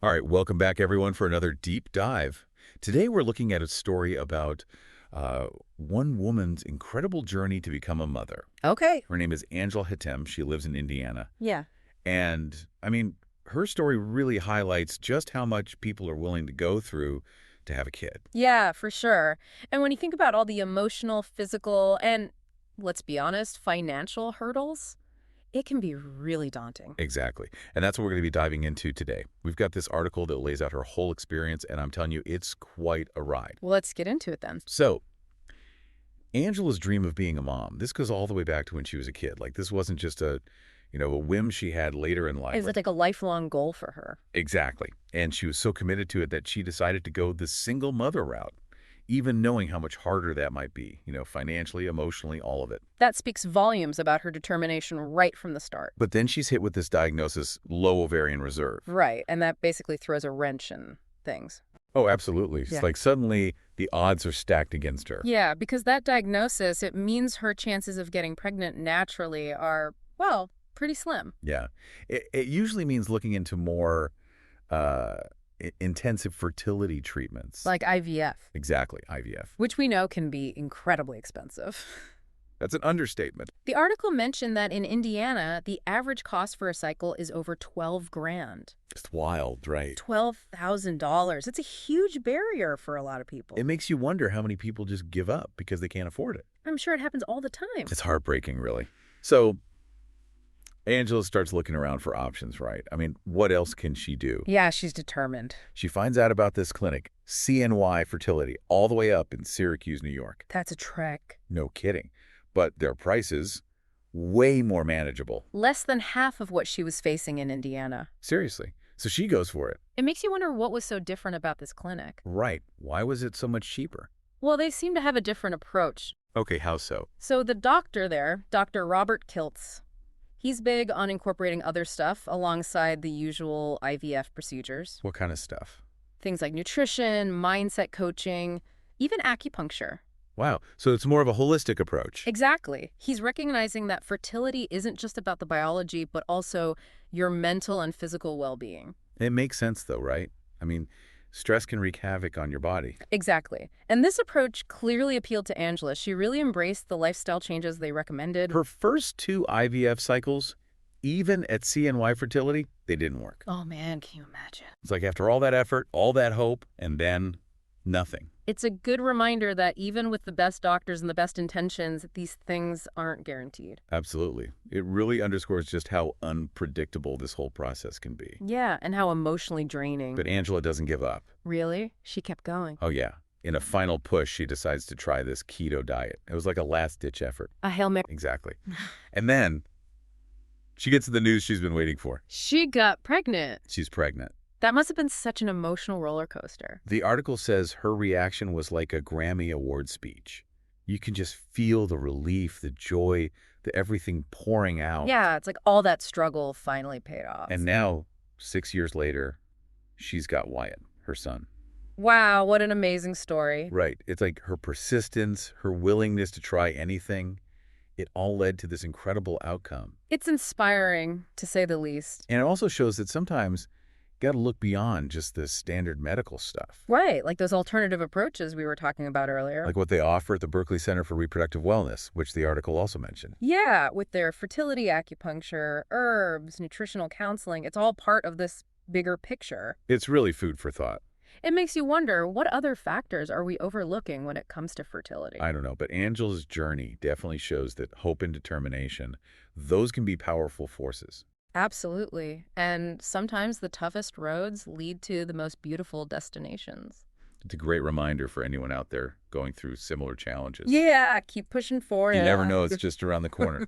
All right, welcome back, everyone, for another deep dive. Today, we're looking at a story about one woman's incredible journey to become a mother. Okay. Her name is Angela Hittem. She lives in Indiana. Yeah. And, her story really highlights just how much people are willing to go through to have a kid. Yeah, for sure. And when you think about all the emotional, physical, and let's be honest, financial hurdles, it can be really daunting. Exactly. And that's what we're going to be diving into today. We've got this article that lays out her whole experience, and I'm telling you, it's quite a ride. Well, let's get into it then. So, Angela's dream of being a mom, this goes all the way back to when she was a kid. Like, this wasn't just a whim she had later in life. Is it like a lifelong goal for her? Exactly. And she was so committed to it that she decided to go the single mother route, even knowing how much harder that might be, financially, emotionally, all of it. That speaks volumes about her determination right from the start. But then she's hit with this diagnosis, low ovarian reserve. Right, and that basically throws a wrench in things. Oh, absolutely. Yeah. It's like suddenly the odds are stacked against her. Yeah, because that diagnosis, it means her chances of getting pregnant naturally are, well, pretty slim. Yeah. It usually means looking into more intensive fertility treatments. Like IVF. Exactly, IVF. Which we know can be incredibly expensive. That's an understatement. The article mentioned that in Indiana, the average cost for a cycle is over 12 grand. It's wild, right? $12,000. It's a huge barrier for a lot of people. It makes you wonder how many people just give up because they can't afford it. I'm sure it happens all the time. It's heartbreaking, really. So Angela starts looking around for options, right? What else can she do? Yeah, she's determined. She finds out about this clinic, CNY Fertility, all the way up in Syracuse, New York. That's a trek. No kidding. But their prices, way more manageable. Less than half of what she was facing in Indiana. Seriously. So she goes for it. It makes you wonder what was so different about this clinic. Right. Why was it so much cheaper? Well, they seem to have a different approach. Okay, how so? So the doctor there, Dr. Robert Kiltz, he's big on incorporating other stuff alongside the usual IVF procedures. What kind of stuff? Things like nutrition, mindset coaching, even acupuncture. Wow. So it's more of a holistic approach. Exactly. He's recognizing that fertility isn't just about the biology, but also your mental and physical well-being. It makes sense, though, right? Stress can wreak havoc on your body. Exactly. And this approach clearly appealed to Angela. She really embraced the lifestyle changes they recommended. Her first 2 IVF cycles, even at CNY Fertility, they didn't work. Oh, man, can you imagine? It's like after all that effort, all that hope, and then nothing. It's a good reminder that even with the best doctors and the best intentions, these things aren't guaranteed. Absolutely. It really underscores just how unpredictable this whole process can be. Yeah, and how emotionally draining. But Angela doesn't give up. Really? She kept going. Oh, yeah. In a final push, she decides to try this keto diet. It was like a last-ditch effort. A Hail Mary. Exactly. And then she gets the news she's been waiting for. She got pregnant. She's pregnant. That must have been such an emotional roller coaster. The article says her reaction was like a Grammy Award speech. You can just feel the relief, the joy, the everything pouring out. Yeah, it's like all that struggle finally paid off. And now, 6 years later, she's got Wyatt, her son. Wow, what an amazing story. Right. It's like her persistence, her willingness to try anything, it all led to this incredible outcome. It's inspiring, to say the least. And it also shows that sometimes you got to look beyond just the standard medical stuff. Right, like those alternative approaches we were talking about earlier. Like what they offer at the Berkeley Center for Reproductive Wellness, which the article also mentioned. Yeah, with their fertility acupuncture, herbs, nutritional counseling, it's all part of this bigger picture. It's really food for thought. It makes you wonder, what other factors are we overlooking when it comes to fertility? I don't know, but Angela's journey definitely shows that hope and determination, those can be powerful forces. Absolutely. And sometimes the toughest roads lead to the most beautiful destinations. It's a great reminder for anyone out there going through similar challenges. Yeah, keep pushing forward. You never know, it's just around the corner.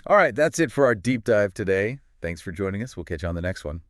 All right, that's it for our deep dive today. Thanks for joining us. We'll catch you on the next one.